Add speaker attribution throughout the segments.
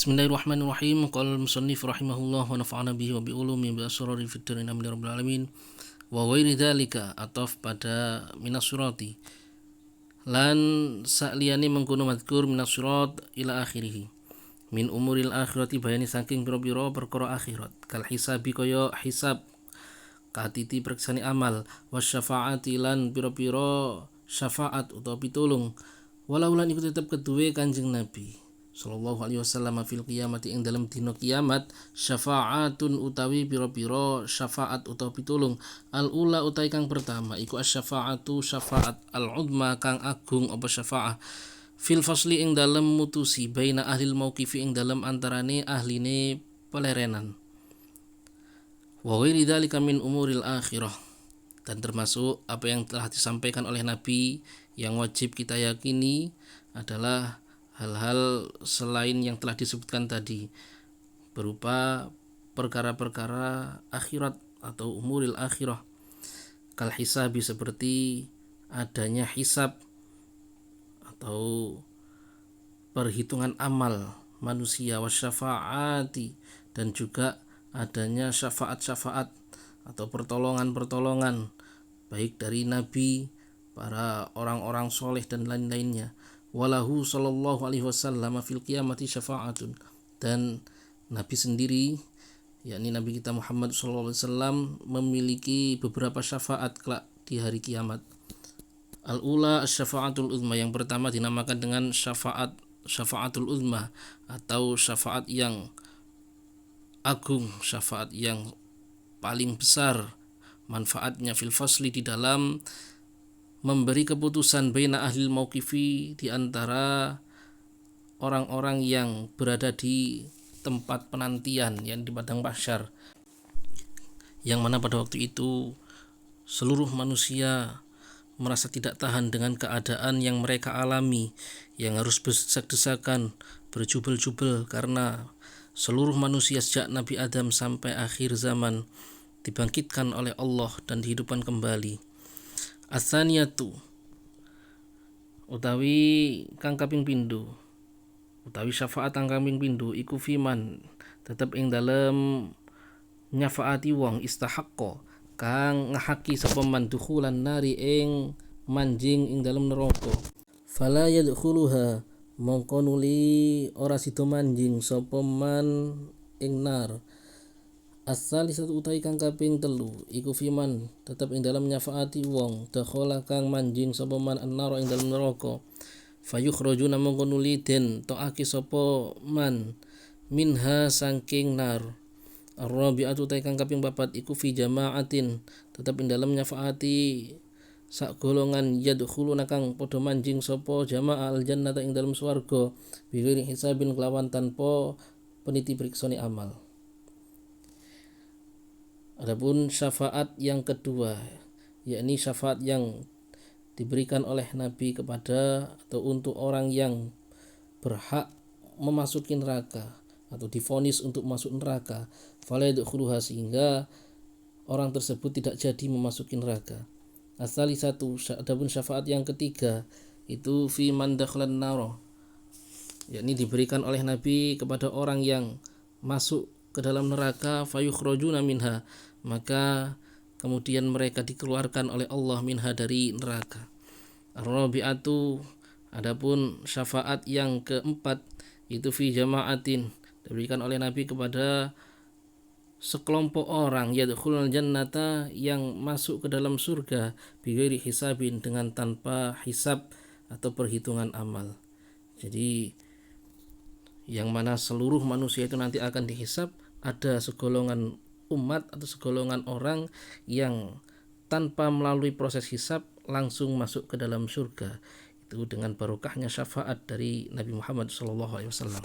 Speaker 1: Bismillahirrahmanirrahim. Qala al-musannif rahimahullah wa nafa'ana bihi wa bi ulumi bi asrari fid darin amin ya rabbal alamin. Wa ghairi dzalika ataf pada minas surati. Lan sa'liyane mengkono mazkur minas surat ila akhirih. Min umuril akhirati bayani saking pira-pira perkara akhirat. Kal hisabi kaya hisab katiti preksani amal wasyafaati lan pira-pira syafaat utawa pitulung. Walau lan iku tetep keduwe Kanjeng Nabi sallallahu alaihi wasallam fil qiyamati ing dalam dina kiamat syafaatun utawi pira-pira syafaat utawa pitulung. Al ula utawi kang pertama iku asy-syafaatu syafaat al udma kang agung apa syafaah fil fasli ing dalam mutusi baina ahlil mauqifi ing dalam antarane ahline pelerenan. Wa ghairi dzalika min umuril akhirah, dan termasuk apa yang telah disampaikan oleh Nabi yang wajib kita yakini adalah hal-hal selain yang telah disebutkan tadi berupa perkara-perkara akhirat atau umuril akhirah. Kal hisabi seperti adanya hisab atau perhitungan amal manusia, wasyafaati dan juga adanya syafaat-syafaat atau pertolongan-pertolongan baik dari Nabi, para orang-orang soleh dan lain-lainnya. Walahu sallallahu alaihi wasallam fil qiyamati syafa'atun, dan Nabi sendiri yakni Nabi kita Muhammad sallallahu alaihi wasallam memiliki beberapa syafaat kelak di hari kiamat. Al-ula syafa'atul uzma, yang pertama dinamakan dengan syafa'atul uzma atau syafaat yang agung, syafaat yang paling besar manfaatnya fil fasli di dalam memberi keputusan baina ahlil mauqifi di antara orang-orang yang berada di tempat penantian yang di padang mahsyar, yang mana pada waktu itu seluruh manusia merasa tidak tahan dengan keadaan yang mereka alami, yang harus berdesak-desakan, berjubel-jubel karena seluruh manusia sejak Nabi Adam sampai akhir zaman dibangkitkan oleh Allah dan dihidupkan kembali. Asaniyatu utawi kang kaping pindho, utawi syafaat kang kaping pindho iku fiman tetep ing dalem nyafaati wong istahaqqa kang ngahaki sapa man dukhulan nari ing manjing ing dalem neraka. Fala yadkhuluha, mongko nuli ora sida manjing sapa man ing nar. As-salisatu utawi kang kaping telu iku fiman tetep ing dalam nyafaati wong dakhala kang manjing sapa man an-nar ing dalam neraka. Fayukhrajuna mongko nuli den toake sapa man minha saking nar. Ar-rabi'atu utawi kang kaping papat iku fi jama'atin tetep ing dalam nyafaati sak golongan yadkhuluna kang padha manjing sapa jamaah al-jannata ing dalam swarga bighairi hisabin kelawan tanpa peniti priksani amal. Adapun syafaat yang kedua, yakni syafaat yang diberikan oleh Nabi kepada atau untuk orang yang berhak memasuki neraka atau divonis untuk masuk neraka, fala yadkhuluha, sehingga orang tersebut tidak jadi memasuki neraka. As-salisatu, adapun syafaat yang ketiga itu fi man dakhalan nar, yakni diberikan oleh Nabi kepada orang yang masuk ke dalam neraka, fayukhrajuna minha, maka kemudian mereka dikeluarkan oleh Allah minha dari neraka. Ar-rabi'atu, adapun syafaat yang keempat itu fi jama'atin, diberikan oleh Nabi kepada sekelompok orang yadkhulul jannata, yang masuk ke dalam surga bighairi hisabin, dengan tanpa hisab atau perhitungan amal. Jadi yang mana seluruh manusia itu nanti akan dihisab, ada segolongan umat atau segolongan orang yang tanpa melalui proses hisab langsung masuk ke dalam surga, itu dengan barokahnya syafaat dari Nabi Muhammad SAW.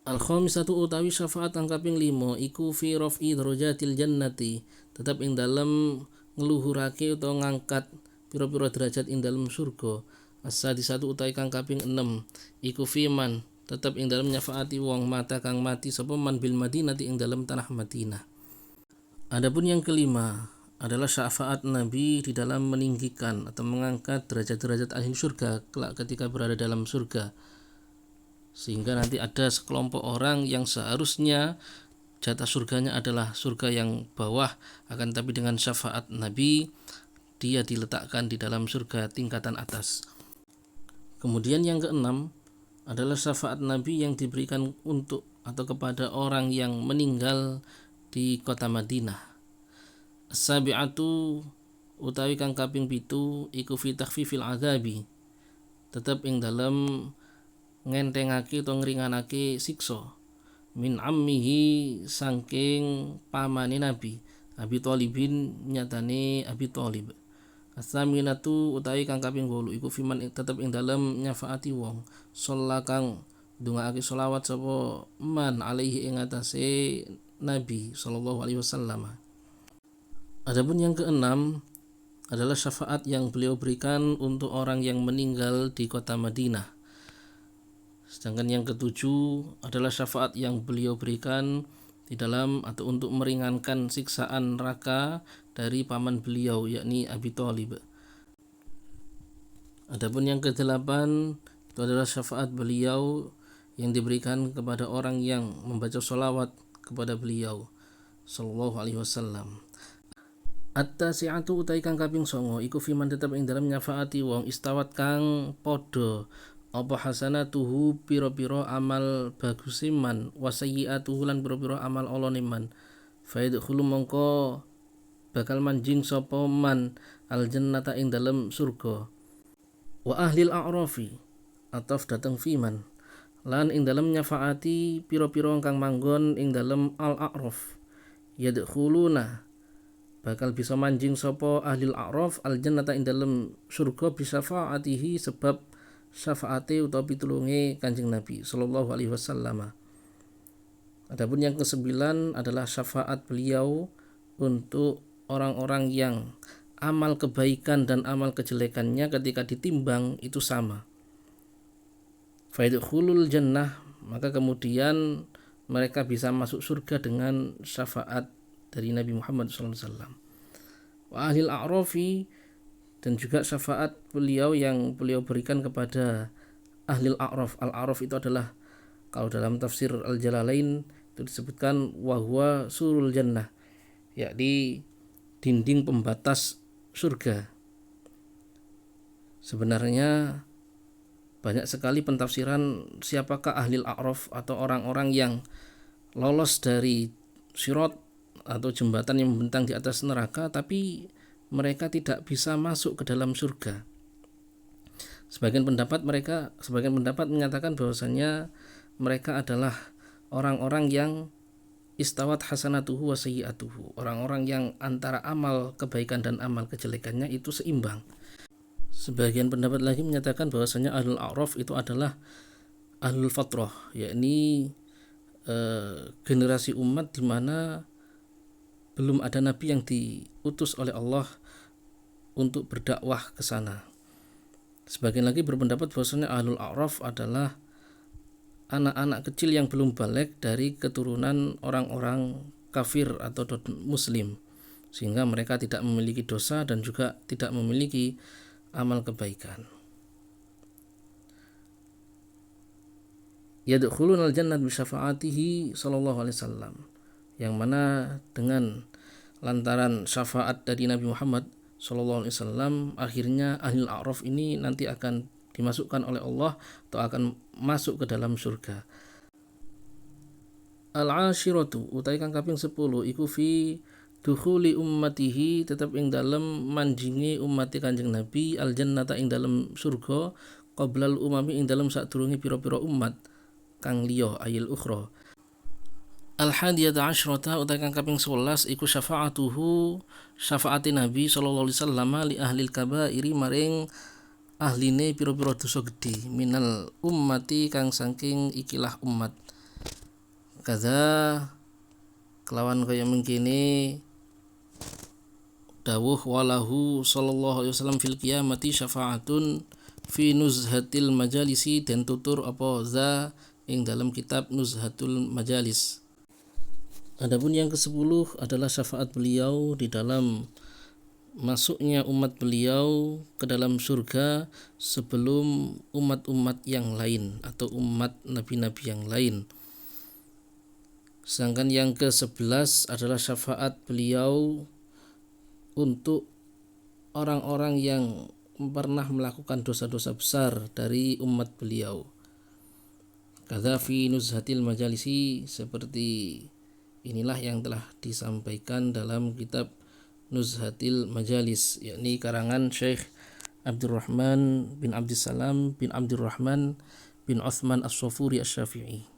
Speaker 1: Al-khamisatu utawi syafaat ang kaping 5 iku fi raf'i darajatil jannati, tetap ing dalem ngluhurake utawa ngangkat pira-pira derajat ing dalem surga. As-sadisatu utawi kang kaping 6 iku fi man, tetap ing dalem nyafaati wong mata kang mati sapa man bil Madinati ing dalem tanah Madinah. Adapun yang kelima adalah syafaat Nabi di dalam meninggikan atau mengangkat derajat-derajat ahli surga kelak ketika berada dalam surga. sehingga nanti ada sekelompok orang yang seharusnya jatah surganya adalah surga yang bawah, akan tapi dengan syafaat Nabi dia diletakkan di dalam surga tingkatan atas. Kemudian yang keenam adalah syafaat Nabi yang diberikan untuk atau kepada orang yang meninggal di kota Madinah. As-sabi'atu utawi kang kaping 7 iku fi takhfifil adzabi, tetep ing dalem ngentengake atau ngringanake siksa, min ammihi saking pamane Nabi, Abi Thalibin nyatane Abi Thalib. As-saminatu utawi kang kaping 8 iku fiman tetep ing dalem nyafaati wong sholla kang ndongaake sholawat sapa man alaihi ing atase Nabi sallallahu alaihi wasallam. Adapun yang keenam adalah syafaat yang beliau berikan untuk orang yang meninggal di kota Madinah. Sedangkan yang ketujuh adalah syafaat yang beliau berikan di dalam atau untuk meringankan siksaan neraka dari paman beliau, yakni Abi Thalib. Adapun yang kedelapan itu adalah syafaat beliau yang diberikan kepada orang yang membaca sholawat kepada beliau sallallahu alaihi wasallam. At-tasi'atu utai kang kaping 9 iku fiman tetep ing dalam nyafaati wong istawat kang padha apa hasanatuhu pira-pira amal bagusiman wa sayyi'atuhu lan pira-pira amal aloniman fa yadkhulu mongko bakal manjing sapa man al jannata ing dalam surga wa ahlil a'rafi ataf dateng fiman lan ing dalam nyafaati pira-pira kang manggon ing dalam al-a'raf yadkhuluna bakal bisa manjing sapa ahlil a'raf al jannata ing dalam surga bisafaatihi sebab syafaate utawa pitulunge Kanjeng Nabi sallallahu alaihi wasallam. Adapun yang ke-9 adalah syafaat beliau untuk orang-orang yang amal kebaikan dan amal kejelekannya ketika ditimbang itu sama. Fa yadkhulul jannah, maka kemudian mereka bisa masuk surga dengan syafaat dari Nabi Muhammad SAW. Wa ahlil a'rafi, dan juga syafaat beliau yang beliau berikan kepada ahlil a'raf. Al-a'raf itu adalah, kalau dalam tafsir Al-Jalalain itu disebutkan wahwa surul jannah, yakni dinding pembatas surga. Sebenarnya banyak sekali pentafsiran siapakah ahlil a'raf atau orang-orang yang lolos dari sirat atau jembatan yang membentang di atas neraka tapi mereka tidak bisa masuk ke dalam surga. Sebagian pendapat menyatakan bahwasanya mereka adalah orang-orang yang istawat hasanatuhu wa sayyi'atuhu, orang-orang yang antara amal kebaikan dan amal kejelekannya itu seimbang. Sebagian pendapat lagi menyatakan bahwasanya ahlul a'raf itu adalah ahlul fatrah, yakni generasi umat di mana belum ada nabi yang diutus oleh Allah untuk berdakwah ke sana. Sebagian lagi berpendapat bahwasanya ahlul a'raf adalah anak-anak kecil yang belum balik dari keturunan orang-orang kafir atau muslim, sehingga mereka tidak memiliki dosa dan juga tidak memiliki amal kebaikan. Yadkhuluna al-jannah bi syafaatihi sallallahu alaihi wasallam, yang mana dengan lantaran syafaat dari Nabi Muhammad sallallahu alaihi wasallam akhirnya ahlul a'raf ini nanti akan dimasukkan oleh Allah atau akan masuk ke dalam surga. Al-ashiratu utai kang kaping 10 iku fi dukhuli ummatihi, tetap ing dalem manjingi umat Kanjeng Nabi al jannata ing dalem surga qoblal umami ing dalem sadurunge pira-pira umat kang liya ayil ukhra. Al-hadiyata asyrata utai kang kaping 11 iku syafaatuhu, syafaati Nabi sallallahu alaihi wasallam li ahlil kabairi maring ahline pira-pira dosa gedhe minal ummati kang saking ikilah umat. Kaza kelawan kaya mengkene dawuh walahu sallallahu alaihi wasallam fil qiyamati syafaatun fi nuzhatil majalisi, dan tutur apa za ing dalam kitab Nuzhatul Majalis. Adapun yang ke-10 adalah syafaat beliau di dalam masuknya umat beliau ke dalam surga sebelum umat-umat yang lain atau umat nabi-nabi yang lain. Sedangkan yang ke-11 adalah syafaat beliau untuk orang-orang yang pernah melakukan dosa-dosa besar dari umat beliau. Kadzafi nuzhatil majalisi, seperti inilah yang telah disampaikan dalam kitab Nuzhatil Majalis, yakni karangan Syekh Abdurrahman bin Abdissalam bin Abdurrahman bin Uthman As-Safuri Asy-Syafi'i.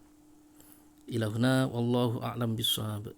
Speaker 1: Ila huna wallahu a'lam bissawab.